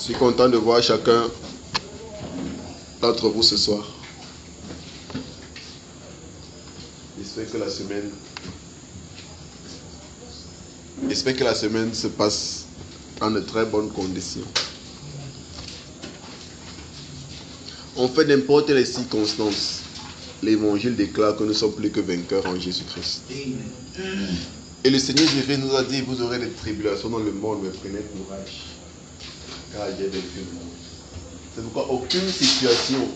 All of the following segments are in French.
Je suis content de voir chacun d'entre vous ce soir. J'espère que la semaine se passe dans de très bonnes conditions. On fait n'importe les circonstances. L'évangile déclare que nous sommes plus que vainqueurs en Jésus-Christ. Et le Seigneur Jésus nous a dit, vous aurez des tribulations dans le monde, mais prenez courage, car j'ai vaincu le monde. C'est pourquoi aucune situation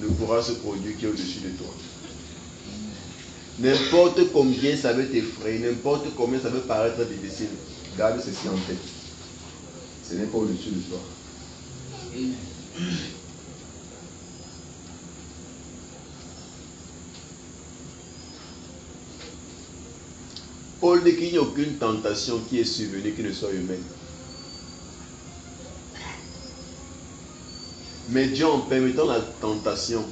ne pourra se produire qui est au-dessus de toi. N'importe combien ça veut t'effrayer, n'importe combien ça veut paraître difficile, garde ceci en tête. Ce n'est pas au-dessus de toi. Paul dit qu'il n'y a aucune tentation qui est survenue qui ne soit humaine. Mais Dieu, en permettant la tentation,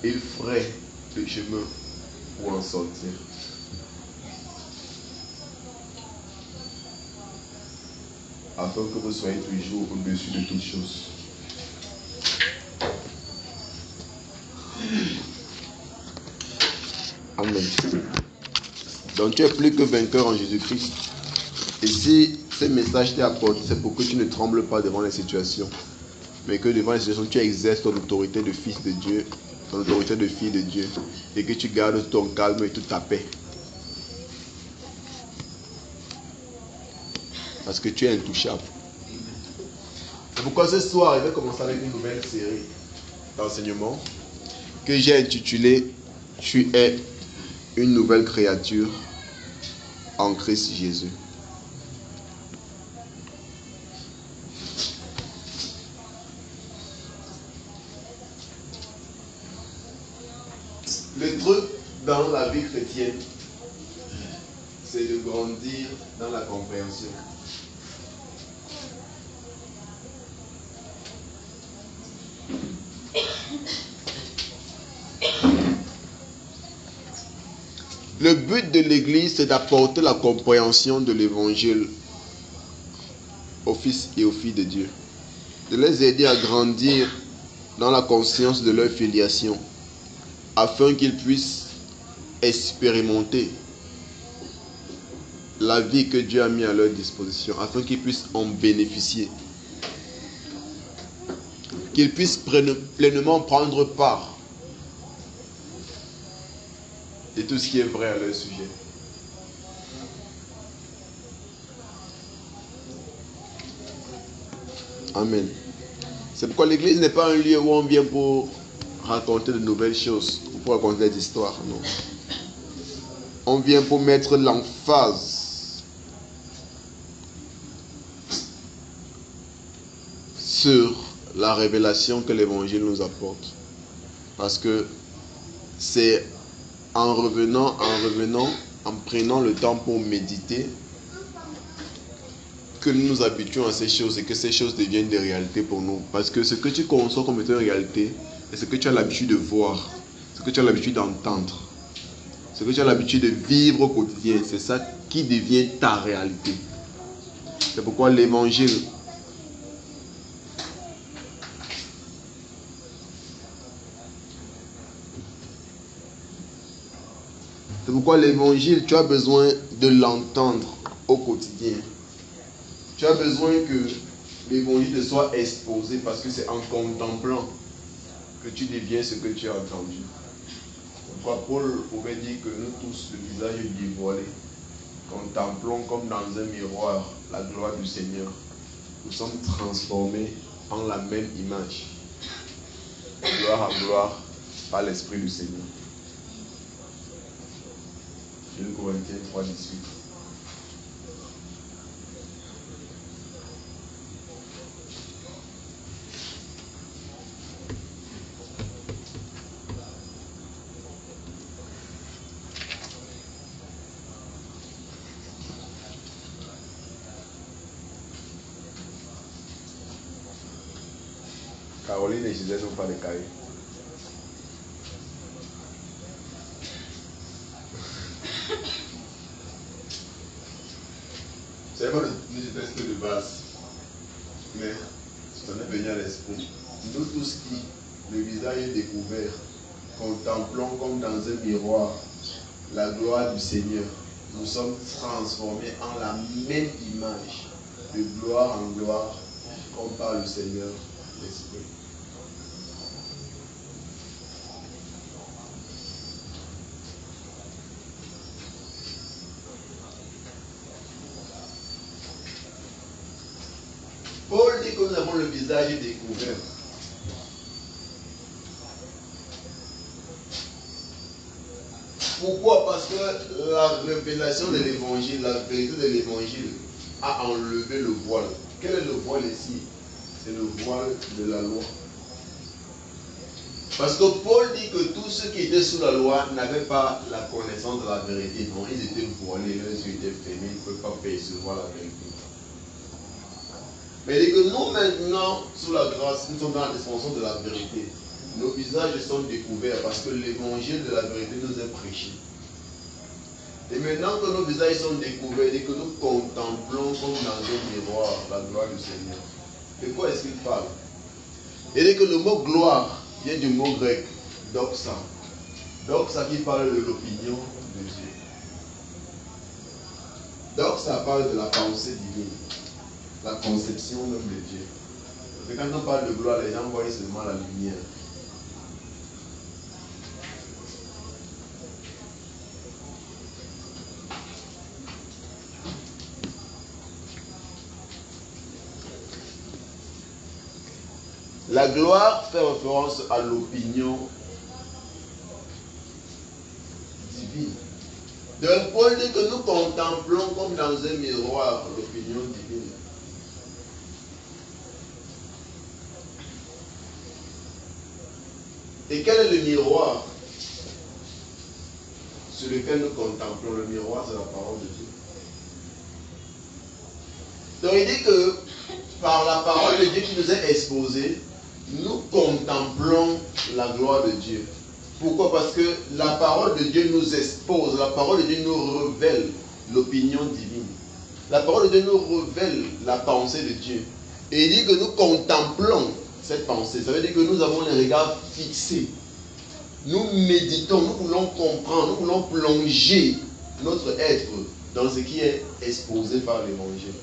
il ferait le chemin pour en sortir. Afin que vous soyez toujours au-dessus de toutes choses. Amen. Donc tu es plus que vainqueur en Jésus-Christ. Et si ce message t'est apporté, c'est pour que tu ne trembles pas devant les situations. Mais que devant les situations, tu exerces ton autorité de fils de Dieu, ton autorité de fille de Dieu. Et que tu gardes ton calme et toute ta paix. Parce que tu es intouchable. C'est pourquoi ce soir, je vais commencer avec une nouvelle série d'enseignements que j'ai intitulée « Tu es une nouvelle créature en Christ Jésus ». Le truc dans la vie chrétienne, c'est de grandir dans la compréhension. Le but de l'Église, c'est d'apporter la compréhension de l'Évangile aux fils et aux filles de Dieu. De les aider à grandir dans la conscience de leur filiation, afin qu'ils puissent expérimenter la vie que Dieu a mis à leur disposition, afin qu'ils puissent en bénéficier. Qu'ils puissent pleinement prendre part de tout ce qui est vrai à leur sujet. Amen. C'est pourquoi l'église n'est pas un lieu où on vient pour raconter de nouvelles choses, ou pour raconter des histoires, non. On vient pour mettre l'emphase sur la révélation que l'évangile nous apporte. Parce que c'est en revenant, en prenant le temps pour méditer, que nous nous habituons à ces choses et que ces choses deviennent des réalités pour nous. Parce que ce que tu conçois comme étant une réalité, c'est ce que tu as l'habitude de voir, ce que tu as l'habitude d'entendre, ce que tu as l'habitude de vivre au quotidien, c'est ça qui devient ta réalité. C'est pourquoi l'évangile tu as besoin de l'entendre au quotidien. Tu as besoin que l'évangile te soit exposé parce que c'est en contemplant que tu deviens ce que tu as entendu. Pourquoi Paul pouvait dire que nous tous, le visage dévoilé, contemplons comme dans un miroir la gloire du Seigneur. Nous sommes transformés en la même image, gloire à gloire, par l'Esprit du Seigneur. 2 Corinthiens 3, 18. Caroline et Gisèle n'ont pas de cahier. C'est vraiment le test de base. Mais ça m'est venu à l'esprit. Nous tous qui, le visage découvert, contemplons comme dans un miroir la gloire du Seigneur, nous sommes transformés en la même image, de gloire en gloire, comme par le Seigneur l'Esprit. Paul dit que nous avons le visage découvert. Pourquoi? Parce que la révélation de l'évangile, la vérité de l'évangile a enlevé le voile. Quel est le voile ici? C'est le voile de la loi. Parce que Paul dit que tous ceux qui étaient sous la loi n'avaient pas la connaissance de la vérité. Non, ils étaient voilés, leurs yeux étaient fermés, ils ne pouvaient pas percevoir la vérité. Mais il dit que nous maintenant, sous la grâce, nous sommes dans la dispensation de la vérité. Nos visages sont découverts parce que l'évangile de la vérité nous est prêché. Et maintenant que nos visages sont découverts et que nous contemplons comme dans un miroir la gloire du Seigneur, de quoi est-ce qu'il parle? Il dit que le mot gloire vient du mot grec doxa. Doxa qui parle de l'opinion de Dieu. Doxa parle de la pensée divine, la conception même de Dieu. Parce que quand on parle de gloire, les gens voient seulement la lumière. La gloire fait référence à l'opinion divine. Donc Paul dit que nous contemplons comme dans un miroir l'opinion divine. Et quel est le miroir sur lequel nous contemplons? Le miroir, c'est la parole de Dieu. Donc il dit que par la parole de Dieu qui nous est exposée, nous contemplons la gloire de Dieu. Pourquoi? Parce que la parole de Dieu nous expose, la parole de Dieu nous révèle l'opinion divine. La parole de Dieu nous révèle la pensée de Dieu. Et il dit que nous contemplons cette pensée. Ça veut dire que nous avons les regards fixés. Nous méditons, nous voulons comprendre, nous voulons plonger notre être dans ce qui est exposé par l'évangile.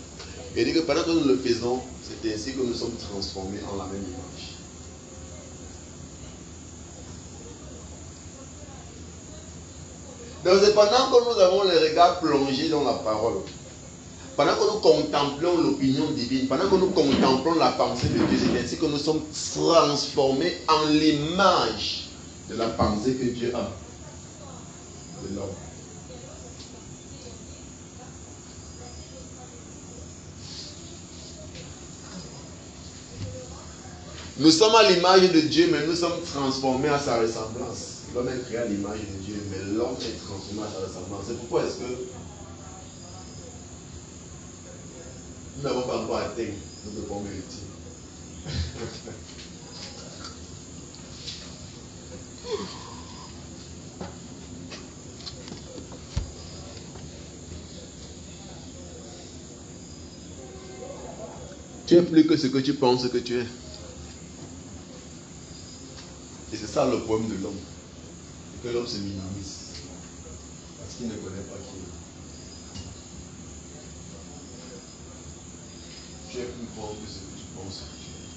Et il dit que pendant que nous le faisons, c'est ainsi que nous sommes transformés en la même image. Donc c'est pendant que nous avons les regards plongés dans la parole, pendant que nous contemplons l'opinion divine, pendant que nous contemplons la pensée de Dieu, c'est ainsi que nous sommes transformés en l'image de la pensée que Dieu a de l'homme. Nous sommes à l'image de Dieu, mais nous sommes transformés à sa ressemblance. L'homme est créé à l'image de Dieu, mais l'homme est transformé à sa ressemblance. C'est pourquoi est-ce que nous n'avons pas encore atteint notre forme ultime. Tu es plus que ce que tu penses que tu es. Et c'est ça le problème de l'homme. Que l'homme se minimise. Parce qu'il ne connaît pas qui il est. Tu es plus fort que ce que tu penses que tu es.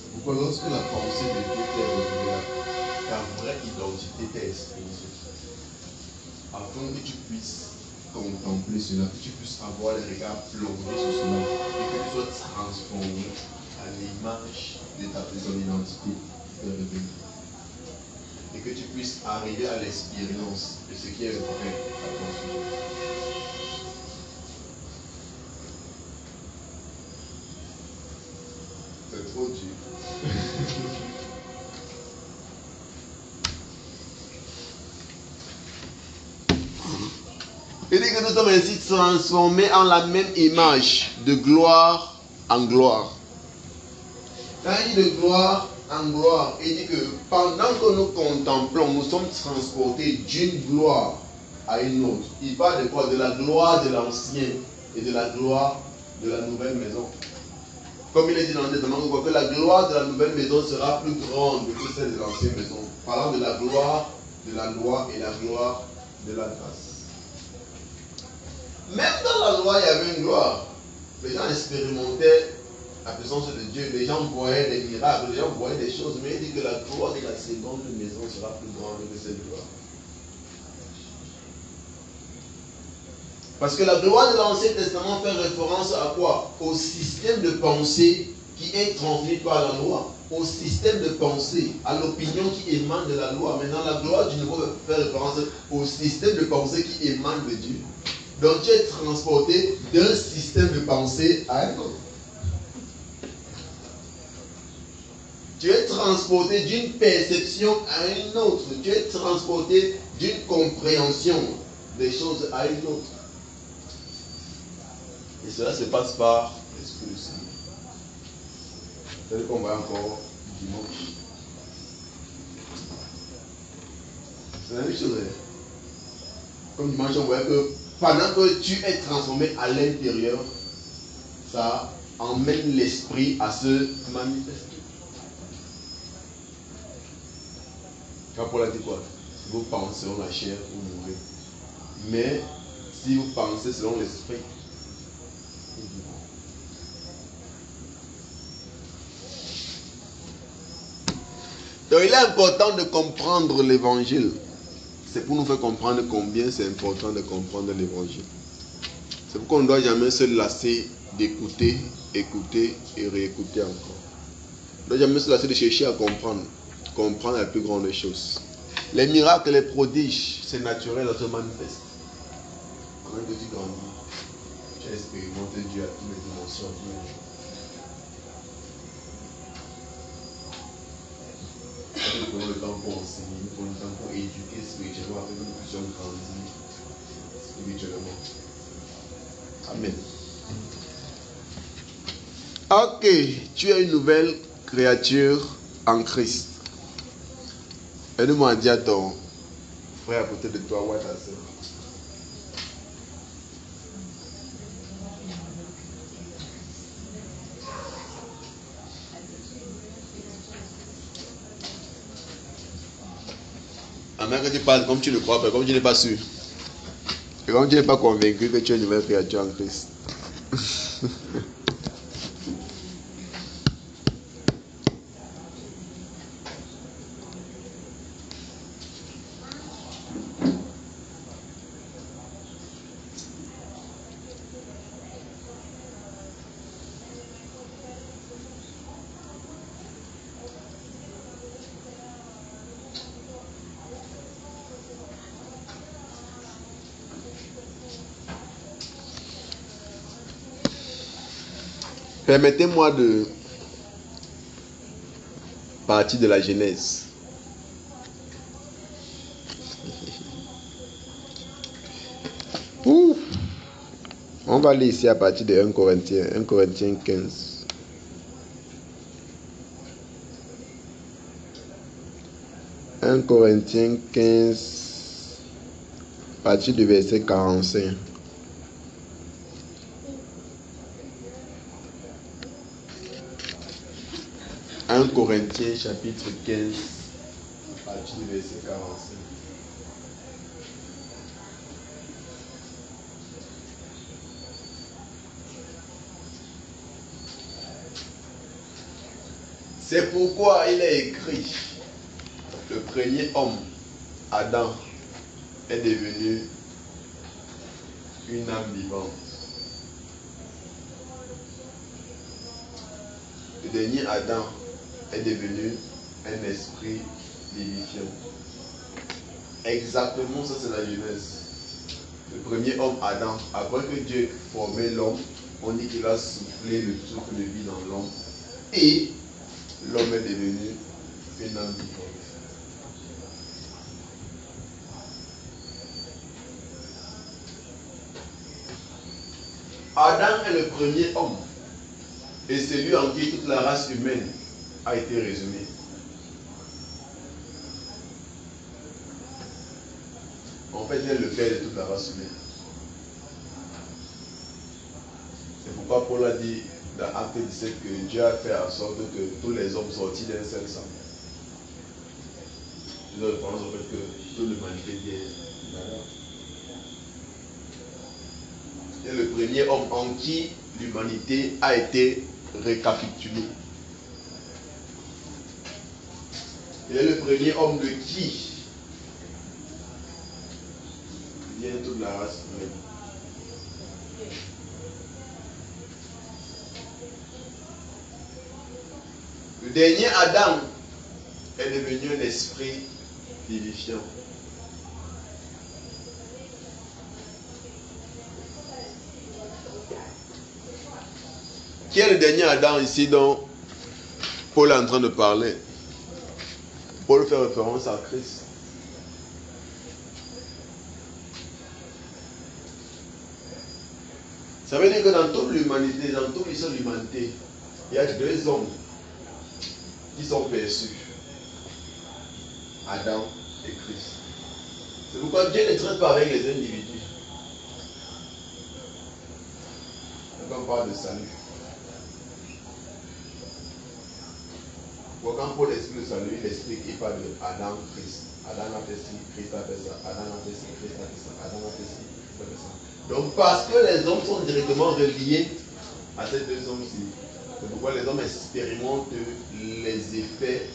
C'est pourquoi lorsque la pensée de Dieu t'est révélée, ta vraie identité t'est exposée. Afin que tu puisses contempler cela, que tu puisses avoir les regards plongés sur cela et que tu sois transformé à l'image de ton identité révélée. Et que tu puisses arriver à l'expérience de ce qui est vrai à ton sujet. C'est trop dur. Il dit que nous sommes ainsi transformés en la même image, de gloire en gloire. Quand il dit de gloire en gloire, il dit que pendant que nous contemplons, nous sommes transportés d'une gloire à une autre. Il parle de quoi? De la gloire de l'ancien et de la gloire de la nouvelle maison. Comme il est dit dans le Testament, que la gloire de la nouvelle maison sera plus grande que celle de l'ancienne maison. Parlant de la gloire de la loi et la gloire de la grâce. Même dans la loi, il y avait une gloire. Les gens expérimentaient la puissance de Dieu, les gens voyaient des miracles, les gens voyaient des choses, mais il dit que la gloire de la seconde maison sera plus grande que cette gloire. Parce que la gloire de l'Ancien Testament fait référence à quoi? Au système de pensée qui est transmis par la loi. Au système de pensée, à l'opinion qui émane de la loi. Maintenant, la gloire du Nouveau fait référence au système de pensée qui émane de Dieu. Donc, tu es transporté d'un système de pensée à un autre. Tu es transporté d'une perception à une autre. Tu es transporté d'une compréhension des choses à une autre. Et cela se passe par l'Esprit Saint. C'est ce qu'on voit encore dimanche. C'est la même chose. Comme dimanche, on voit que pendant que tu es transformé à l'intérieur, ça emmène l'esprit à se manifester. Quand Paul a dit quoi? Si vous pensez selon la chair, vous mourrez. Mais si vous pensez selon l'esprit, vous vivez. Donc il est important de comprendre l'évangile. C'est pour nous faire comprendre combien c'est important de comprendre l'évangile. C'est pourquoi on ne doit jamais se lasser d'écouter, écouter et réécouter encore. On ne doit jamais se lasser de chercher à comprendre. Comprendre la plus grande des choses. Les miracles, les prodiges, c'est naturel, ça se manifeste. Pendant que tu grandis, tu as expérimenté Dieu à toutes les dimensions, à tous les jours. Nous prenons le temps pour enseigner, nous prenons le temps pour éduquer spirituellement afin que nous puissions grandir spirituellement. Amen. Ok, tu es une nouvelle créature en Christ. Aide-moi à dire à ton frère à côté de toi ou à ta soeur. Avant que tu parles comme tu ne crois pas, comme tu n'es pas sûr. Et comme tu n'es pas convaincu que tu es une nouvelle créature en Christ. Permettez-moi de partir de la Genèse. Ouh. On va aller ici à partir de 1 Corinthiens 15. 1 Corinthiens 15, à partir du verset 45. Un Corinthiens chapitre 15, à partir du verset 45. C'est pourquoi il est écrit, le premier homme, Adam, est devenu une âme vivante. Le dernier Adam est devenu un esprit vivifiant. Exactement ça, c'est la Genèse. Le premier homme, Adam, après que Dieu formait l'homme, on dit qu'il a soufflé le souffle de vie dans l'homme et l'homme est devenu une âme vivante. Adam est le premier homme et c'est lui en qui toute la race humaine a été résumée. En fait, il est le père de toute la race humaine. C'est pourquoi Paul a dit dans Acte 17 que Dieu a fait en sorte que tous les hommes sortis d'un seul sang. Je référence au fait que toute l'humanité vient d'Adam. C'est le premier homme en qui l'humanité a été récapitulée. Il est le premier homme de qui vient toute la race humaine. Le dernier Adam est devenu un esprit vivifiant. Qui est le dernier Adam ici dont Paul est en train de parler? Paul fait référence à Christ. Ça veut dire que dans toute l'humanité, dans toute l'histoire de l'humanité, il y a deux hommes qui sont perçus. Adam et Christ. C'est pourquoi Dieu ne traite pas avec les individus. Quand on parle de salut. Quand Paul explique le salut, il explique qu'il parle de Adam, Christ. Adam a fait ci, Christ a fait ça. Adam a fait ci, Christ a fait ça. Adam a fait ci, Christ a fait ça. Donc parce que les hommes sont directement reliés à ces deux hommes-ci, c'est pourquoi les hommes expérimentent les effets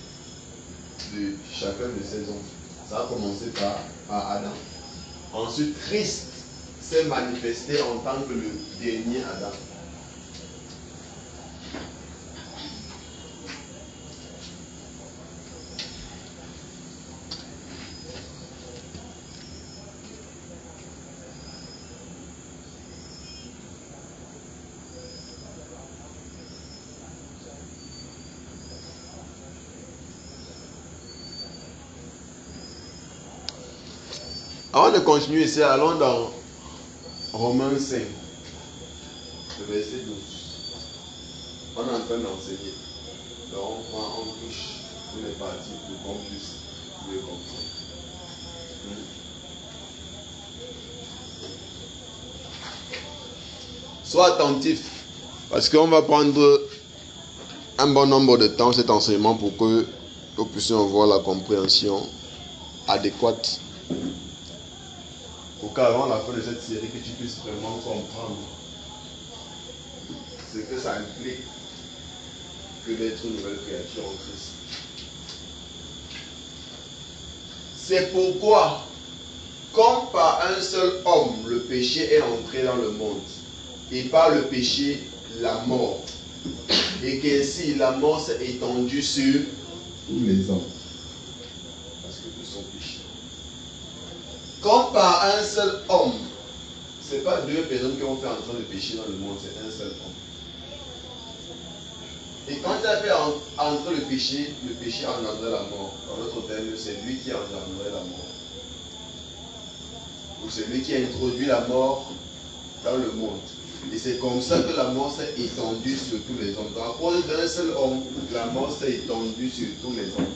de chacun de ces hommes. Ça a commencé par Adam. Ensuite, Christ s'est manifesté en tant que le dernier Adam. Avant de continuer ici, allons dans Romains 5, le verset 12. On est en train d'enseigner. Donc on touche tous les parties pour qu'on puisse mieux comprendre. Sois attentif, parce qu'on va prendre un bon nombre de temps cet enseignement pour que nous puissions avoir la compréhension adéquate. Pour qu'avant la fin de cette série, que tu puisses vraiment comprendre ce que ça implique que d'être une nouvelle créature en Christ. C'est pourquoi, comme par un seul homme, le péché est entré dans le monde, et par le péché, la mort, et qu'ainsi la mort s'est étendue sur tous les hommes, parce que tous sont péchés. Comme par un seul homme, ce n'est pas deux personnes qui ont fait entrer le péché dans le monde, c'est un seul homme. Et quand il a fait entrer le péché a engendré la mort. Dans l'autre terme, c'est lui qui a engendré la mort. Ou c'est lui qui a introduit la mort dans le monde. Et c'est comme ça que la mort s'est étendue sur tous les hommes. Donc, à cause d'un seul homme, la mort s'est étendue sur tous les hommes.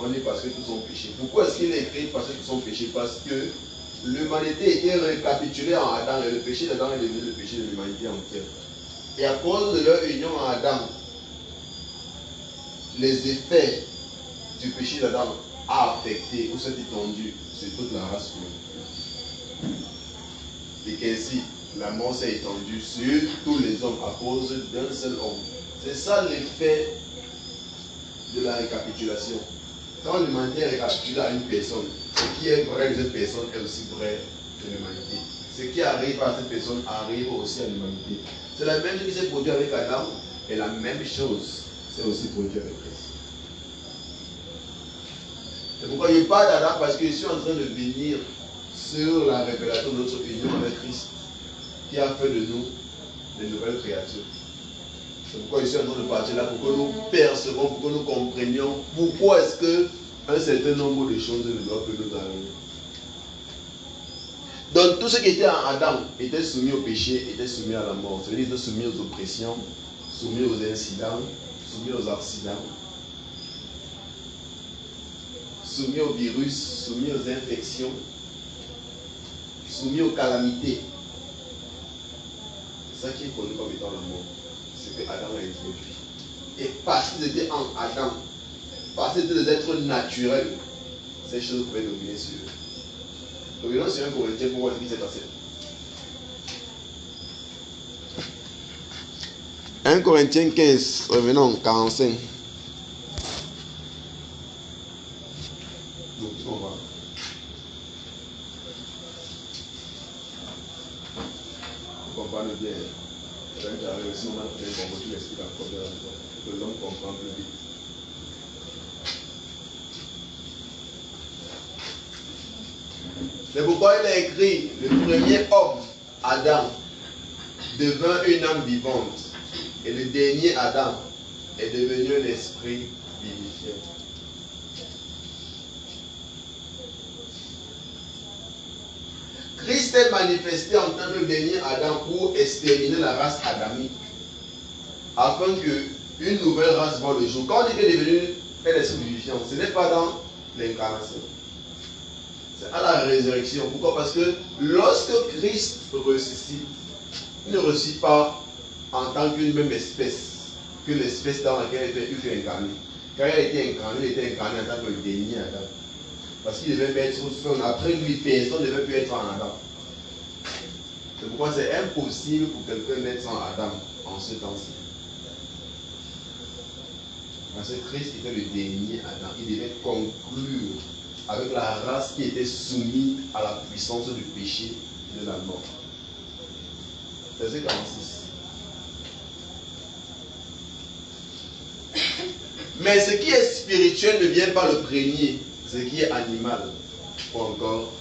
On dit parce que tous sont péchés. Pourquoi est-ce qu'il est écrit parce que tous sont péchés? Parce que l'humanité était récapitulée en Adam et le péché d'Adam est devenu le péché de l'humanité entière. Et à cause de leur union en Adam, les effets du péché d'Adam a affecté ou s'est étendu sur toute la race humaine. Et qu'ainsi, la mort s'est étendue sur tous les hommes à cause d'un seul homme. C'est ça l'effet de la récapitulation. Quand l'humanité est récapitulée à une personne, ce qui est vrai de cette personne est aussi vrai de l'humanité. Ce qui arrive à cette personne arrive aussi à l'humanité. C'est la même chose qui s'est produite avec Adam et la même chose s'est aussi produite avec Christ. C'est pourquoi je parle d'Adam parce que je suis en train de venir sur la révélation de notre union avec Christ qui a fait de nous des nouvelles créatures. C'est pourquoi je suis en train de partir là, pour que nous percevons, pour que nous comprenions pourquoi est-ce qu'un certain nombre de choses ne doivent plus nous arriver. Donc tout ce qui était en Adam était soumis au péché, était soumis à la mort. C'est-à-dire était soumis aux oppressions, soumis aux incidents, soumis aux accidents, soumis aux virus, soumis aux infections, soumis aux calamités. C'est ça qui est connu comme étant la mort. C'est que Adam a introduit. Et parce qu'ils étaient en Adam, parce qu'ils étaient des êtres naturels, ces choses pouvaient dominer sur eux. Revenons sur 1 Corinthiens pour voir ce qui s'est passé. 1 Corinthiens 15, revenons, 45. Donc, on va. Vous comprenez bien. Quand j'arrive ici, on m'a fait un tu l'expliques encore bien, que l'homme comprend plus vite. C'est pourquoi il a écrit, le premier homme, Adam, devint une âme vivante. Et le dernier Adam est devenu un esprit vivifiant. Christ est manifesté en tant que dernier Adam pour exterminer la race adamique, afin qu'une nouvelle race voie le jour. Quand on dit qu'il est devenu un esprit vivifiant, ce n'est pas dans l'incarnation. C'est à la résurrection. Pourquoi? Parce que lorsque Christ ressuscite, il ne ressuscite pas en tant qu'une même espèce que l'espèce dans laquelle il fut incarné. Quand il a été incarné, il était incarné en tant que le dernier Adam. Parce qu'il devait mettre son après lui, personne ne devait plus être en Adam. C'est pourquoi c'est impossible pour quelqu'un d'être sans Adam en ce temps-ci. Parce que Christ était le dernier Adam. Il devait conclure avec la race qui était soumise à la puissance du péché et de la mort. Verset 46. Mais ce qui est spirituel ne vient pas le prégner. Ce qui est animal, ou encore,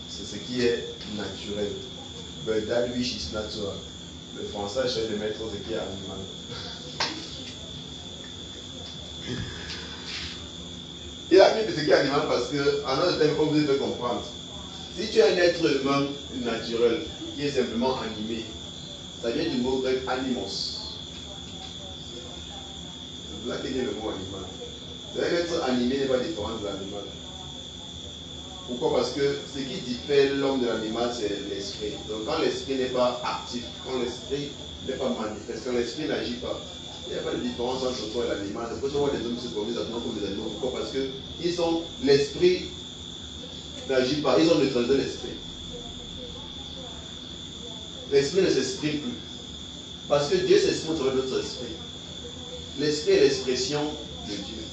c'est ce qui est naturel. But that which is natural. Le français cherche de mettre ce qui est animal. Il a mis ce qui est animal parce que, en autre terme, comme vous devez comprendre, si tu es un être humain naturel qui est simplement animé, ça vient du mot grec animos. C'est là qu'il y a le mot animal. Un être animé n'est pas différent de l'animal. Pourquoi? Parce que ce qui diffère l'homme de l'animal, c'est l'esprit. Donc quand l'esprit n'est pas actif, quand l'esprit n'est pas manifeste, quand l'esprit n'agit pas, il n'y a pas de différence entre toi et l'animal. C'est pour ça que les hommes se conduisent exactement comme les animaux. Pourquoi? Parce que l'esprit n'agit pas, ils ont neutralisé l'esprit. L'esprit ne s'exprime plus. Parce que Dieu s'exprime sur notre esprit. L'esprit est l'expression de Dieu.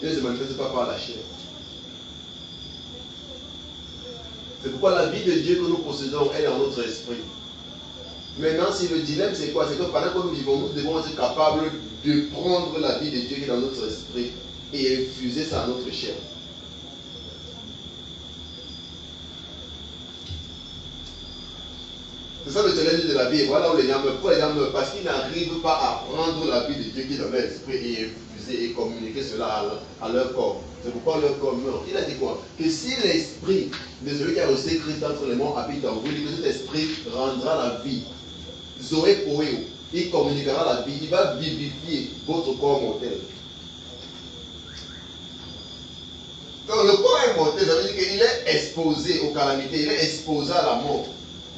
Dieu ne se manifeste pas par la chair. C'est pourquoi la vie de Dieu que nous possédons est dans notre esprit. Maintenant, si le dilemme c'est quoi? C'est que pendant que nous vivons, nous devons être capables de prendre la vie de Dieu qui est dans notre esprit et infuser ça à notre chair. C'est ça le challenge de la vie. Voilà où les gens meurent. Pourquoi les gens meurent? Parce qu'ils n'arrivent pas à prendre la vie de Dieu qui est dans leur esprit et infuser et communiquer cela à leur corps. C'est pourquoi leur corps meurt. Il a dit quoi? Que si l'esprit de celui qui a reçu Christ entre les morts habite en vous, il dit que cet esprit rendra la vie. Zoé Poéo. Il communiquera la vie. Il va vivifier votre corps mortel. Donc le corps est mortel, ça veut dire qu'il est exposé aux calamités, il est exposé à la mort.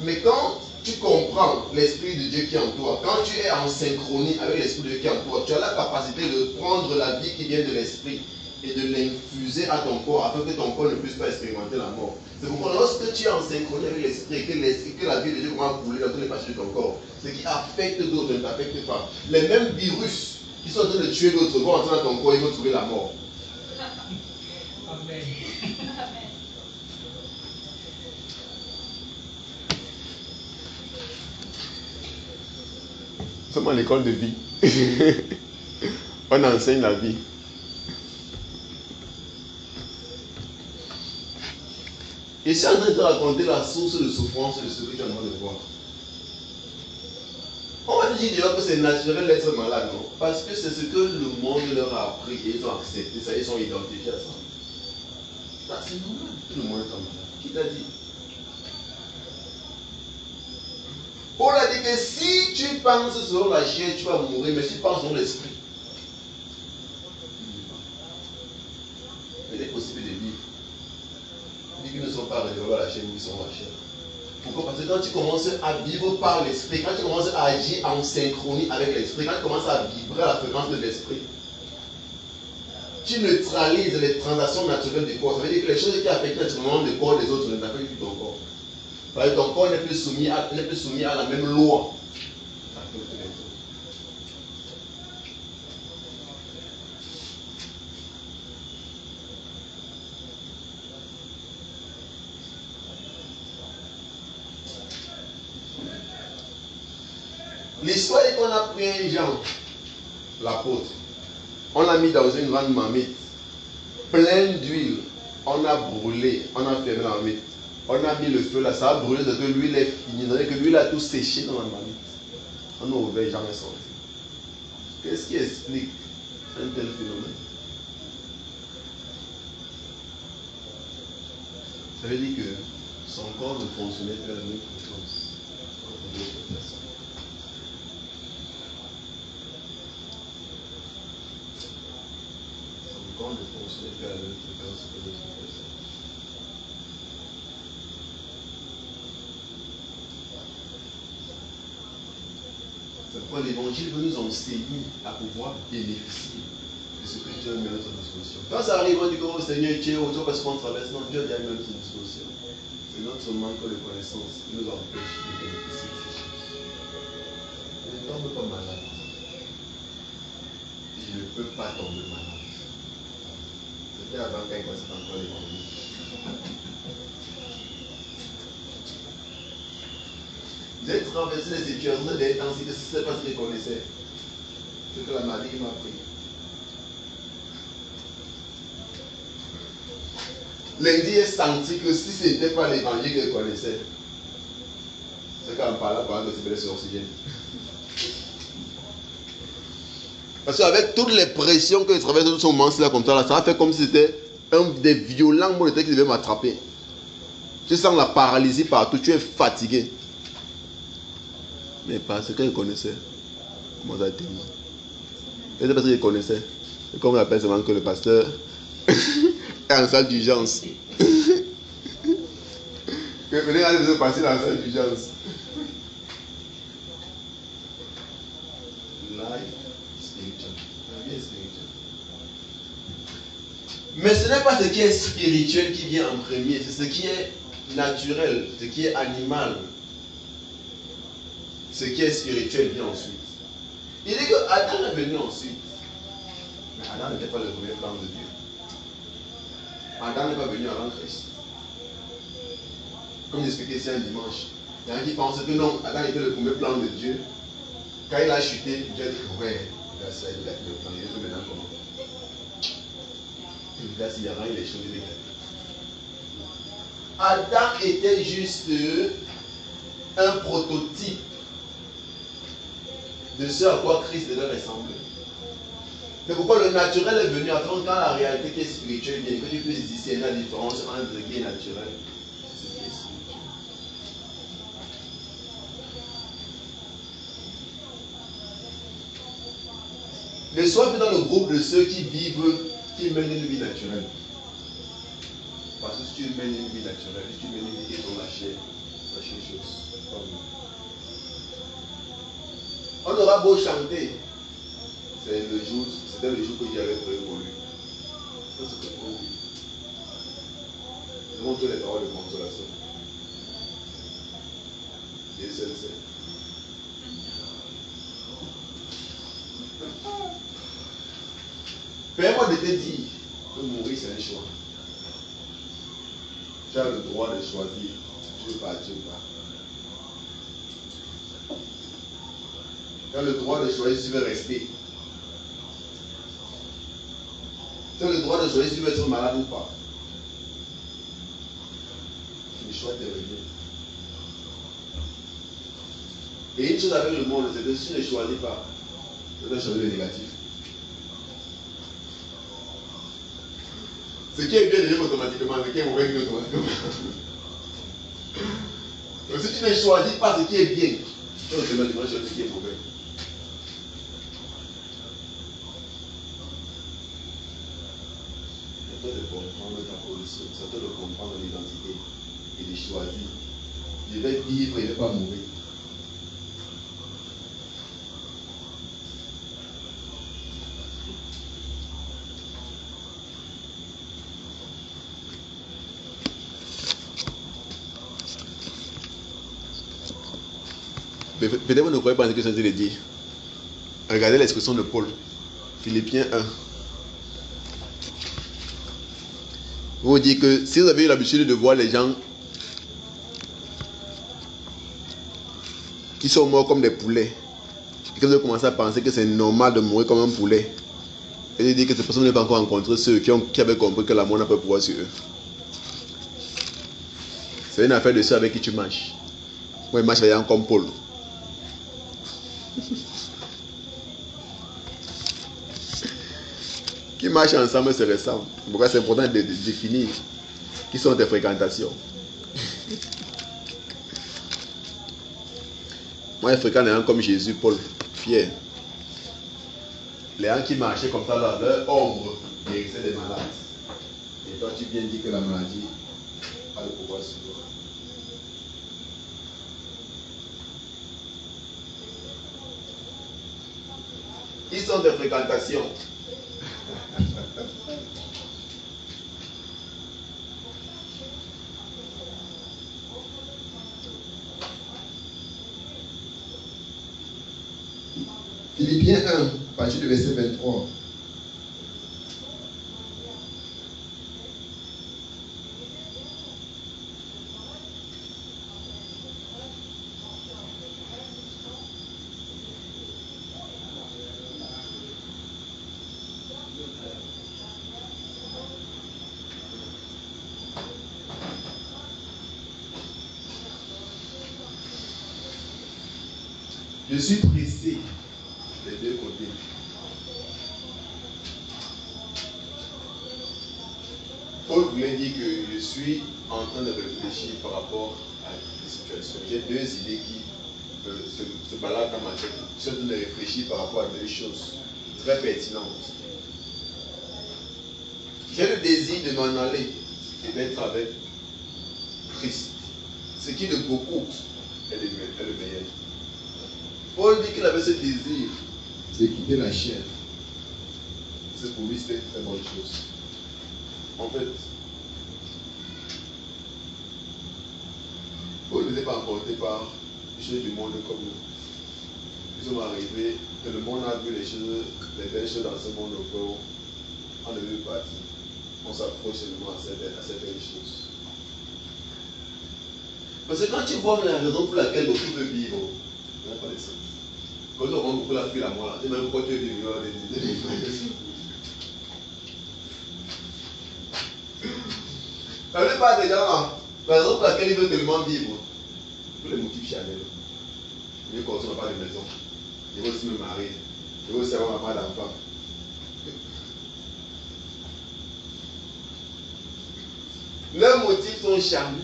Mais quand tu comprends l'esprit de Dieu qui est en toi, quand tu es en synchronie avec l'esprit de Dieu qui est en toi, tu as la capacité de prendre la vie qui vient de l'esprit et de l'infuser à ton corps afin que ton corps ne puisse pas expérimenter la mort. C'est pourquoi lorsque tu es en synchronie avec l'esprit et que la vie de Dieu commence à couler dans tous les parties de ton corps, ce qui affecte d'autres ne t'affecte pas. Les mêmes virus qui sont en train de tuer d'autres vont entrer dans ton corps et vont trouver la mort. Amen. Nous sommes à l'école de vie. On enseigne la vie. Et je suis en train de te raconter la source de souffrance de ce que tu es en train de voir. On va te dire déjà que c'est naturel d'être malade, non? Parce que c'est ce que le monde leur a appris et ils ont accepté ça, ils sont identifiés à ça. Ça c'est normal, tout le monde est comme ça. Qui t'a dit? Paul a dit que si tu penses sur la chair, tu vas mourir, mais si tu penses sur l'esprit. sur la chair. Pourquoi? Parce que quand tu commences à vivre par l'esprit, quand tu commences à agir en synchronie avec l'esprit, quand tu commences à vibrer à la fréquence de l'esprit, tu neutralises les transactions naturelles du corps. Ça veut dire que les choses qui affectent naturellement le corps des autres ne t'affectent plus ton corps. Parce que ton corps n'est plus soumis à la même loi. L'histoire est qu'on a pris un Jean, l'apôtre, on l'a mis dans une grande marmite, pleine d'huile, on a brûlé, on a fermé la marmite, on a mis le feu là, ça a brûlé, de que l'huile est finie, que l'huile a tout séché dans la marmite. On a ouvert, Jean est sorti. Qu'est-ce qui explique un tel phénomène? Ça veut dire que son corps ne fonctionnait plus à la même fréquence que d'autres personnes. Son corps ne fonctionnait plus à la même fréquence que d'autres personnes. C'est pourquoi l'évangile veut nous enseigner à pouvoir bénéficier de ce que Dieu a mis à notre disposition. Quand ça arrive, on dit que oh, Seigneur, tu es autour parce qu'on traverse. Non, Dieu a déjà mis à notre disposition. C'est notre manque de connaissance qui nous empêche de bénéficier de ces choses. Je ne tombe pas malade. Je ne peux pas tomber malade. C'était avant quand il passait encore l'évangile. J'ai traversé les situations des temps si ce n'est pas ce que je connaissais. C'est que la maladie m'a pris. Lundi, j'ai senti que si ce n'était pas l'évangile que je connaissais, c'est qu'en parlant pendant que c'est sur oxygène. Parce qu'avec toutes les pressions que je traverse dans ce moment-là, comme ça, ça a fait comme si c'était un des violents mots de tête qui devait m'attraper. Tu sens la paralysie partout, tu es fatigué. Mais parce que je connaissais, comment ça a été? Et c'est parce que je connaissais. Et comme on appelle seulement que le pasteur est en salle d'urgence. Venez à nous passer dans la salle d'urgence. Mais ce n'est pas ce qui est spirituel qui vient en premier, c'est ce qui est naturel, ce qui est animal. Ce qui est spirituel vient ensuite. Il dit que Adam est venu ensuite. Mais Adam n'était pas le premier plan de Dieu. Adam n'est pas venu avant Christ. Comme j'expliquais ici un dimanche. Il y en a qui pensent que non, Adam était le premier plan de Dieu. Quand il a chuté, Dieu a dit que ouais, il a fait le plan. Il est maintenant comment? Là, s'il y a rien, les choses négatives. Adam était juste un prototype de ce à quoi Christ devait ressembler. C'est pourquoi le naturel est venu afin quand la réalité qui est spirituelle vient, que tu puisses discerner la différence entre ce qui est naturel et ce qui est spirituel. Ne sois plus dans le groupe de ceux qui vivent, qui mènent une vie naturelle. Parce que si tu mènes une vie naturelle, si tu mènes une vie qui est dans la chair, ça change les choses. On aura beau chanter, c'était le jour que Dieu avait prévu pour lui. C'est ce que pour lui. Nous avons toutes les paroles de consolation. Dieu seul sait. Permets-moi de te dire que mourir c'est un choix. Tu as le droit de choisir si tu veux partir ou pas. Tu as le droit de choisir si tu veux rester. Tu as le droit de choisir si tu veux être malade ou pas. Le choix te revient. Et une chose avec le monde, c'est que si tu ne choisis pas, tu dois choisir le négatif. Ce qui est bien devient automatiquement, ce qui est mauvais devient automatiquement. Donc si tu ne choisis pas ce qui est bien, tu dois automatiquement choisir ce qui est mauvais. C'est toi de comprendre ta position, c'est toi de comprendre l'identité. et de choisir. Je vais vivre et ne pas mourir. Peut-être vous ne croyez pas ce que je suis en train de dire. Regardez l'expression de Paul. Philippiens 1. Vous dites que si vous avez eu l'habitude de voir les gens qui sont morts comme des poulets, et que vous avez commencé à penser que c'est normal de mourir comme un poulet, et de dire que ces personnes n'ont pas encore rencontré ceux qui avaient compris que la mort n'a pas de pouvoir sur eux. C'est une affaire de ceux avec qui tu marches. Moi, je marche avec des gens comme Paul. Qui marchent ensemble se ressemblent. Pourquoi c'est important de définir qui sont tes fréquentations. Moi, je fréquente les gens comme Jésus, Paul, Pierre. Les gens qui marchaient comme ça, là, leur ombre guérissait des malades. Et toi, tu viens dire que la maladie a le pouvoir sur toi. Qui sont des fréquentations? Philippiens 1, à partir du verset 23. Je suis pressé des deux côtés. Paul voulait dire que je suis en train de réfléchir par rapport à la situation. J'ai deux idées qui se baladent dans ma tête. Je suis en train de réfléchir par rapport à deux choses très pertinentes. J'ai le désir de m'en aller et d'être avec Christ. Ce qui de beaucoup est le meilleur. Paul dit qu'il avait ce désir de quitter la chair. C'est pour lui, c'était une très bonne chose. En fait, Paul n'était pas emporté par les choses du monde comme nous. Ils sont arrivés, que le monde a vu les belles choses dans ce monde au corps. On ne veut pas dire. On s'approche seulement à certaines choses. Parce que quand tu vois la raison pour laquelle beaucoup veulent vivre, on n'a pas de sens. Quand on rend beaucoup la fuite à moi, tu sais même pourquoi tu es vivre des idées. La plupart des gens là, la raison pour laquelle ils veulent tellement vivre, tous les motifs charnels. Ils veulent qu'on n'a pas de maison. Ils veulent aussi me marier. Ils veulent aussi avoir ma part d'enfant. Leurs motifs sont charnels.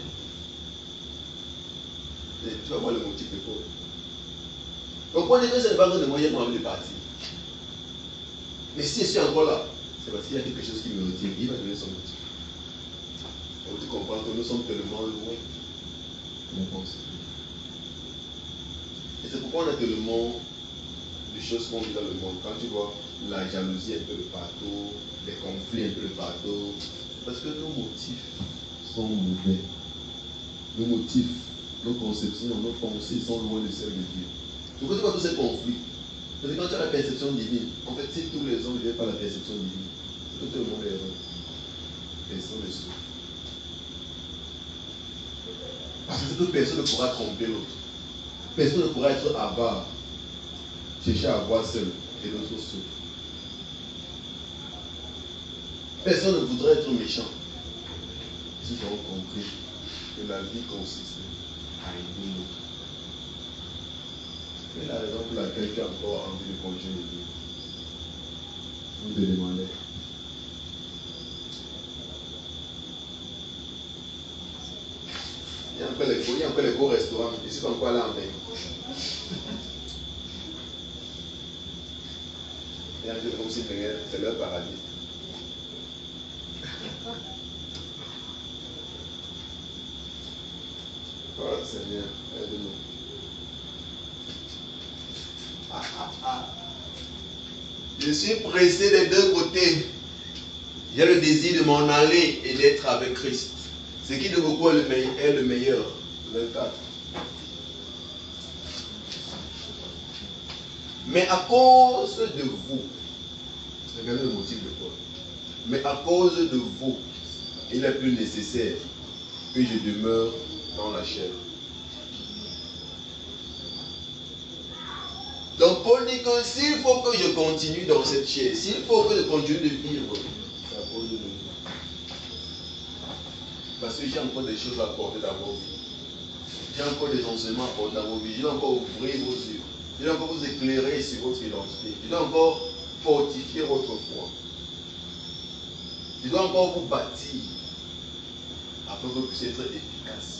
Et tu vas voir le motif de Paul. Donc on est que ce n'est pas de moyen pour envie de partir. Mais si je suis encore là, c'est parce qu'il y a quelque chose qui me retient. Il va donner son motif. Donc tu comprends que nous sommes tellement loin de penser. Et c'est pourquoi on a tellement de choses qu'on vit dans le monde. Quand tu vois la jalousie un peu de partout, les conflits un peu de partout, parce que nos motifs sont mauvais. Nos motifs, nos conceptions, nos pensées sont loin de celles de Dieu. Pourquoi tu vois tous ces conflits? Parce que quand tu as la perception divine, en fait, si tous les hommes ne viennent pas la perception divine, c'est que tout le monde est heureux. Personne ne souffre. Parce que personne ne pourra tromper l'autre. Personne ne pourra être avare, chercher à avoir seul et l'autre souffre. Personne ne voudrait être méchant. Si ils ont compris que la vie consiste à aider l'autre. C'est la raison pour laquelle tu as encore envie de continuer de vivre. On te demandait. Il y a encore les beaux restaurants. Je suis encore là en fait. Il y a un peu comme si c'est leur paradis. Oh Seigneur, aide-nous. Je suis pressé des deux côtés. J'ai le désir de m'en aller et d'être avec Christ. Ce qui de beaucoup est le meilleur. 24. Mais à cause de vous, regardez le motif de Paul. Mais à cause de vous, il est plus nécessaire que je demeure dans la chair. Donc Paul dit que s'il faut que je continue dans cette chair, s'il faut que je continue de vivre, c'est à cause de vous. Parce que j'ai encore des choses à apporter dans vos vies. J'ai encore des enseignements à apporter dans vos vies. Je dois encore ouvrir vos yeux. Je dois encore vous éclairer sur votre identité. Je dois encore fortifier votre foi. Je dois encore vous bâtir afin que vous puissiez être efficace.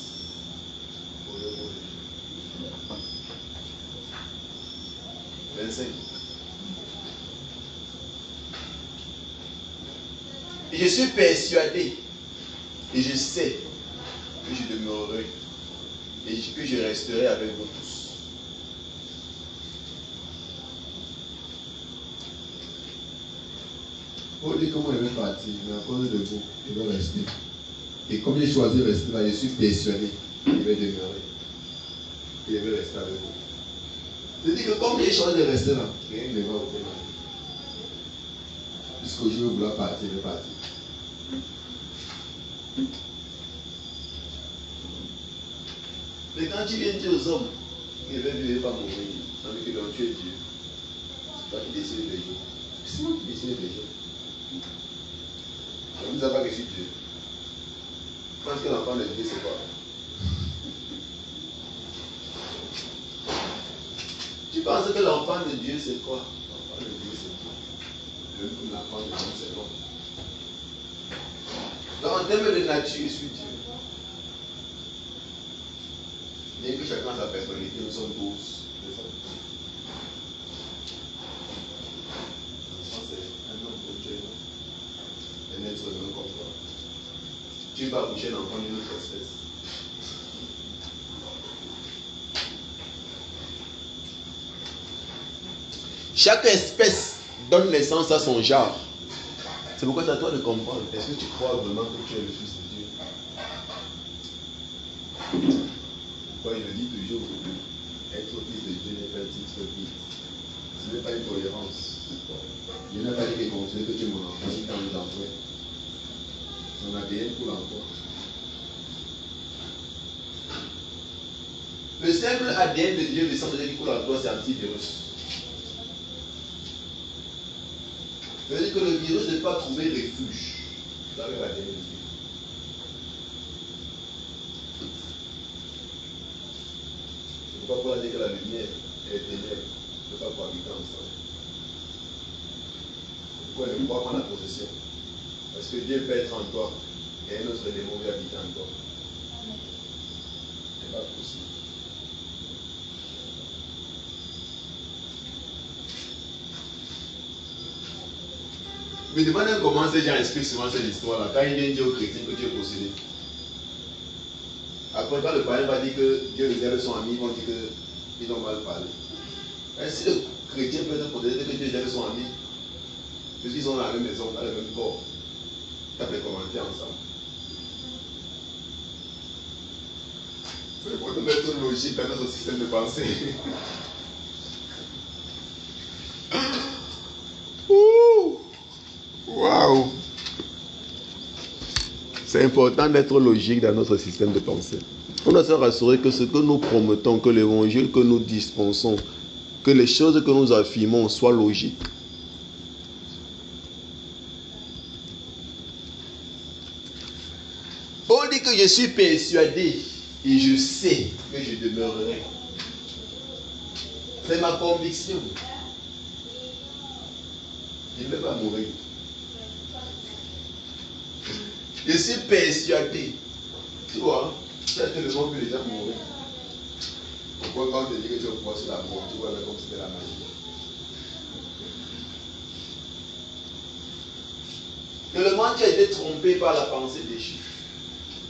25. Et je suis persuadé et je sais que je demeurerai et que je resterai avec vous tous. On dit que moi je vais partir, mais à cause de vous, je vais rester. Et comme j'ai choisi de rester là, je suis persuadé qu'il va demeurer. Et je vais rester avec vous. Je dis que comme j'ai choisi de rester là, rien ne va au mal. Puisque je vais vouloir partir, je vais partir. Mais quand tu viens dire aux hommes, il ne va pas mourir, tandis que donc tu es Dieu. C'est toi qui décides des jours. C'est moi qui décide des jours. Je ne sais pas que je suis Dieu. Je pense que l'enfant de Dieu, c'est quoi? Tu penses que l'enfant de Dieu, c'est quoi? L'enfant de Dieu, c'est quoi? L'enfant de Dieu, c'est quoi? Donc, en termes de nature, je suis Dieu. Bien que chacun a sa personnalité, nous sommes tous des hommes. C'est un homme comme tu es, un être humain comme toi. Tu vas accoucher un enfant d'une autre espèce. Chaque espèce donne naissance à son genre. C'est pourquoi c'est à toi de comprendre. Est-ce que tu crois vraiment que tu es le Fils de Dieu? Pourquoi il le dit toujours, être fils de Dieu n'est pas un titre vide. Ce n'est pas une tolérance. Dieu n'a pas dit qu'il considère que tu es mon enfant, si tu as envie d'entrer. Son ADN pour l'enfant. Le simple ADN de Dieu, le sang de Dieu qui coule en toi, c'est antivirus. Ça veut dire que le virus n'est pas trouvé refuge dans l'ADN de Dieu. C'est pourquoi Paul a dit que la lumière et les ténèbres ne peuvent pas cohabiter ensemble. Pourquoi il ne peut pas prendre la possession? Parce que Dieu peut être en toi et un autre démon peut habiter en toi. Ce n'est pas possible. Mais demandez comment ces gens expliquent souvent cette histoire-là. Quand ils viennent dire aux chrétiens que Dieu est possédé. Après, quand le païen va dire que Dieu réserve son ami, ils vont dire qu'ils ont mal parlé. Et si le chrétien peut être possédé que Dieu réserve son ami, puisqu'ils sont dans la même maison, dans le même corps, tape les commentaires ensemble. Il faut mettre logique dans notre système de pensée. Waouh! C'est important d'être logique dans notre système de pensée. On doit se rassurer que ce que nous promettons, que l'évangile que nous dispensons, que les choses que nous affirmons soient logiques. Paul dit que je suis persuadé et je sais que je demeurerai. C'est ma conviction. Il ne va pas mourir. Je suis persuadé. Tu vois, c'est tellement que les gens mourent. Pourquoi quand on te dit que tu vas pouvoir sur la mort, tu vois là comme c'était la magie. Que le monde a été trompé par la pensée déchue.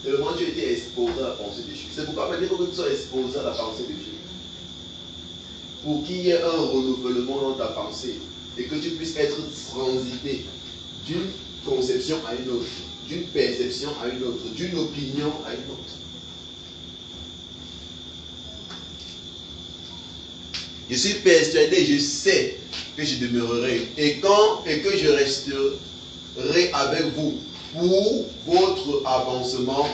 Tellement tu as été exposé à la pensée de Dieu. C'est pourquoi maintenant il faut que tu sois exposé à la pensée de Dieu. Pour qu'il y ait un renouvellement dans ta pensée et que tu puisses être transité d'une conception à une autre, d'une perception à une autre, d'une opinion à une autre. Je suis persuadé, je sais que je demeurerai et que je resterai avec vous pour votre avancement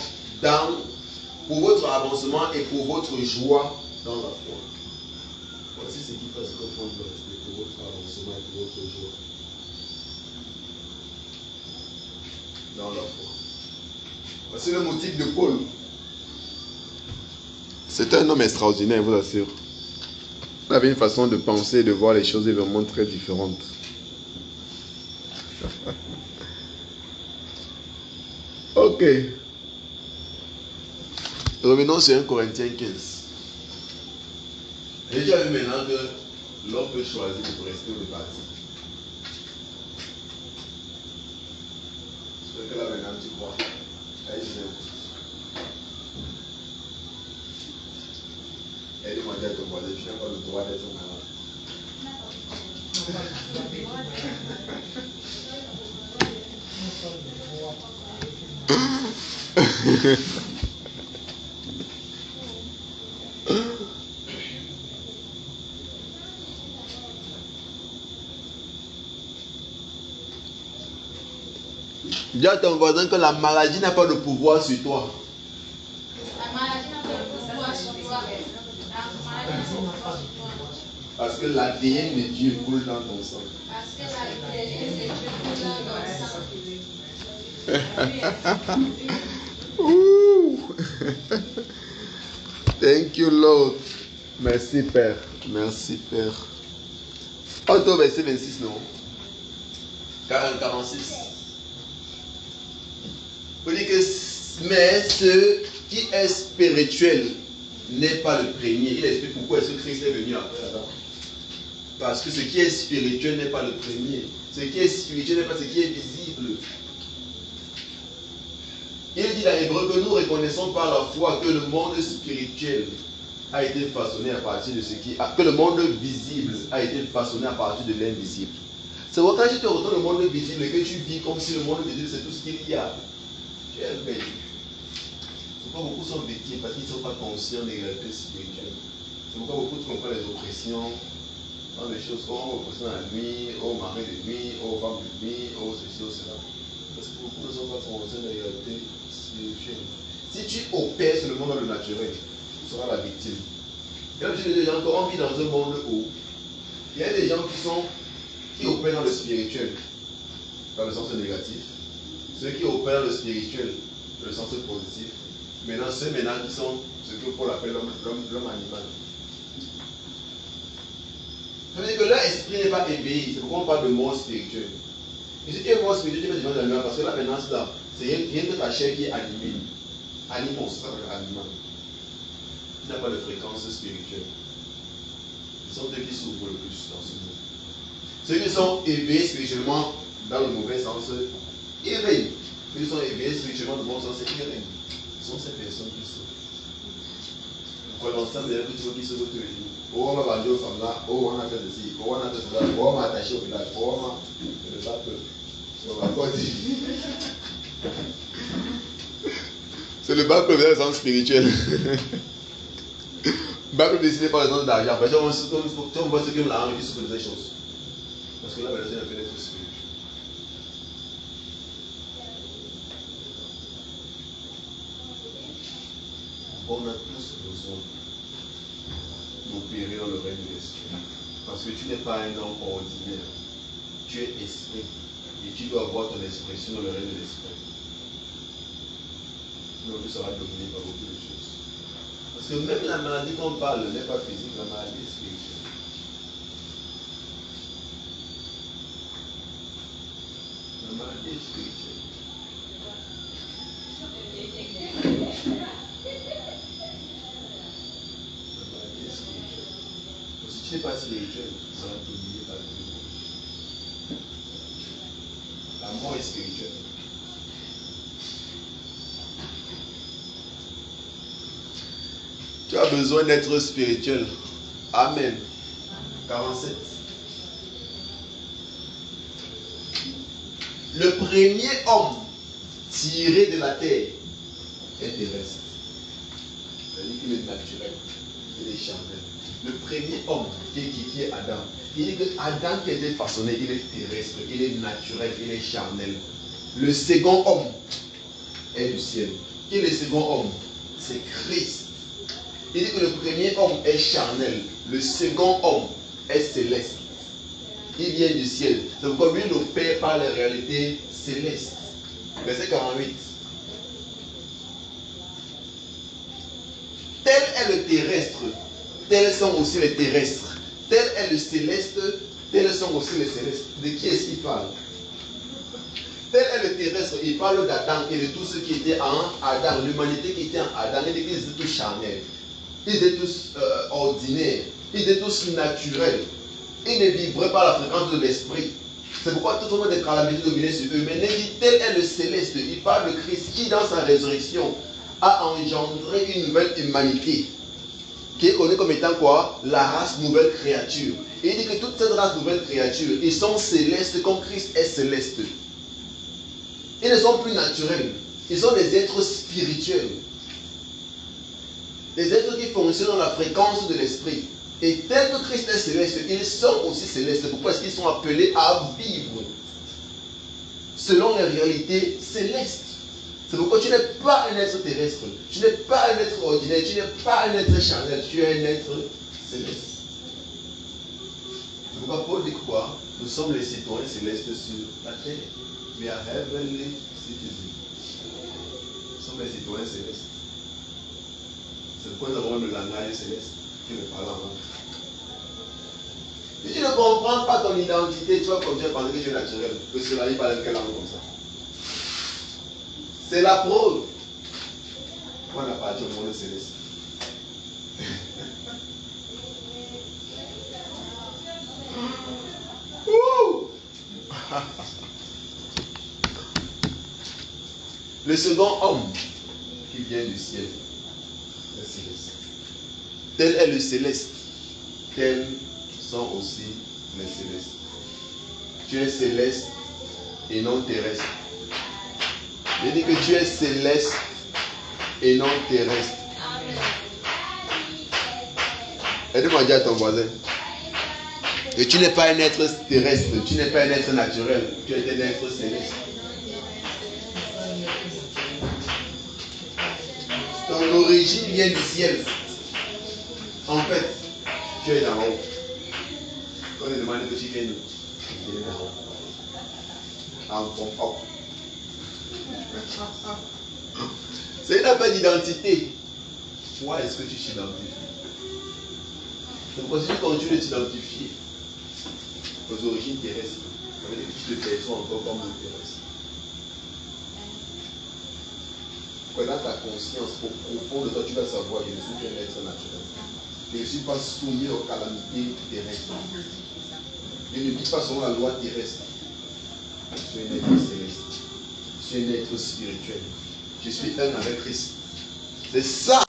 et pour votre joie dans la foi. Voici ce qui fait ce que Paul doit rester pour votre avancement et pour votre joie dans la foi. Voici le motif de Paul. C'est un homme extraordinaire, je vous assure. Il avait une façon de penser et de voir les choses vraiment très différentes. Ok. Revenons sur 1 Corinthiens 15. J'ai déjà vu maintenant que l'homme peut choisir de rester ou de partir. J'espère que là maintenant tu crois. Elle m'a dit à ton voisin, tu n'as pas le droit d'être malade. Dis à ton voisin que la maladie n'a pas de pouvoir sur toi. La maladie n'a pas de pouvoir sur toi. Parce que l'ADN de Dieu coule dans ton sang. Parce que l'ADN de Dieu coule dans ton sang. Thank you, Lord. Merci, Père. Merci, Père. Au verset 26, non? 46. On dit que, mais ce qui est spirituel n'est pas le premier. Il explique pourquoi est-ce que Christ est venu après Adam. Parce que ce qui est spirituel n'est pas le premier. Ce qui est spirituel n'est pas ce qui est visible. Il dit dans Hébreu que nous reconnaissons par la foi que le monde spirituel a été façonné à partir de ce qui... que le monde visible a été façonné à partir de l'invisible. C'est pourquoi quand tu te retournes le monde visible et que tu vis comme si le monde visible c'est tout ce qu'il y a, tu es bête. C'est pourquoi beaucoup sont victimes parce qu'ils ne sont pas conscients des réalités spirituelles. C'est pourquoi beaucoup comprennent les oppressions dans des choses comme oppression la nuit, aux maris de nuit, aux femmes de nuit, aux ceci, aux cela. Parce que beaucoup ne sont pas conscients des réalités spirituelles. Si tu opères sur le monde dans le naturel, tu seras la victime. Comme je dis, on vit dans un monde où il y a des gens qui opèrent dans le spirituel, dans le sens négatif. Ceux qui opèrent dans le spirituel, dans le sens positif. Maintenant, ceux qui sont ce que Paul appelle l'homme animal. Ça veut dire que leur esprit n'est pas éveillé. C'est pourquoi on parle de mort spirituelle. Et si tu es mort spirituel, tu vas devenir animal parce que là maintenant, c'est rien que ta chair qui est animée. Animaux, c'est ça animal. Tu n'as pas de fréquence spirituelle. Ce sont eux qui souffrent le plus dans ce monde. Ceux qui sont éveillés spirituellement dans le mauvais sens, ils règnent. Ceux qui sont éveillés spirituellement dans le bon sens, ils règnent. Ce sont ces personnes qui souffrent. Pour l'ensemble des gens qui souffrent tous les jours. Oh, on va venir aux femmes là, oh, on a fait ceci, oh, on a fait cela, oh, on m'a attaché au village, oh, on m'a. C'est le bateau. On va pas dire. C'est le bateau dans le sens spirituel. Bible décidé par les gens d'argent. Après, on voit ceux qui ont l'argent qui souffrent de ces choses. Parce que là, la personne a fait d'être spirituel. On a tous besoin d'opérer dans le règne de l'esprit. Parce que tu n'es pas un homme ordinaire. Tu es esprit. Et tu dois avoir ton expression dans le règne de l'esprit. Sinon, tu seras dominé par beaucoup de choses. Parce que même la maladie qu'on parle n'est pas physique, la maladie est spirituelle. La maladie est spirituelle. La maladie est spirituelle. Donc, si tu n'es pas spirituel, tu seras dominé par le démon. La mort est spirituelle. Tu as besoin d'être spirituel. Amen. 47. Le premier homme tiré de la terre est terrestre. C'est-à-dire qu'il est naturel, il est charnel. Le premier homme qui est Adam, il dit que Adam qui a été façonné, il est terrestre, il est naturel, il est charnel. Le second homme est du ciel. Qui est le second homme? C'est Christ. Il dit que le premier homme est charnel, le second homme est céleste. Il vient du ciel. C'est pourquoi lui nous paie par les réalités célestes. Verset 48. Tel est le terrestre, tels sont aussi les terrestres. Tel est le céleste, tels sont aussi les célestes. De qui est-ce qu'il parle? Tel est le terrestre, il parle d'Adam et de tous ceux qui étaient en Adam, l'humanité qui était en Adam, ils étaient tous charnels, ils étaient tous ordinaires, ils étaient tous naturels. Ils ne vivraient pas la fréquence de l'esprit. C'est pourquoi tout le monde de calamité dominait sur eux. Mais il dit, tel est le céleste, il parle de Christ qui dans sa résurrection a engendré une nouvelle humanité qui est connue comme étant quoi? La race nouvelle créature. Et il dit que toute cette race nouvelle créature, ils sont célestes comme Christ est céleste. Ils ne sont plus naturels. Ils sont des êtres spirituels. Des êtres qui fonctionnent dans la fréquence de l'esprit. Et tel que Christ est céleste, ils sont aussi célestes. Pourquoi est-ce qu'ils sont appelés à vivre selon les réalités célestes? C'est pourquoi tu n'es pas un être terrestre, tu n'es pas un être ordinaire, tu n'es pas un être charnel, tu es un être céleste. C'est pourquoi Paul dit quoi? Nous sommes les citoyens célestes sur la terre. We are heavenly citizens. Nous sommes les citoyens célestes. C'est pourquoi nous avons le langage céleste qui me parle en langue. Si tu ne comprends pas ton identité, tu vas continuer à penser que tu es naturel, que cela n'est pas dans quelle langue comme ça. C'est la preuve. On appartient au monde céleste. Le second homme qui vient du ciel, le céleste. Tel est le céleste, tels sont aussi les célestes. Tu es céleste et non terrestre. Je dis que tu es céleste et non terrestre. Aide-moi à dire à ton voisin que tu n'es pas un être terrestre, tu n'es pas un être naturel, tu es un être céleste. Ton origine vient du ciel. En fait, tu es d'en haut. Quand on demande que tu viens d'où? Tu viens d'en haut. En pompe. C'est une affaire d'identité. Pourquoi est-ce que tu t'identifies? C'est pourquoi si tu continues de t'identifier aux origines terrestres, ça veut dire que tu te perçois encore comme un terrestre. Dans ta conscience, au profond de toi, tu vas savoir que je suis un être naturel. Je ne suis pas soumis aux calamités terrestres. Je ne vis pas selon la loi terrestre. Je suis un être céleste. Je suis un être spirituel. Je suis un avec Christ. C'est ça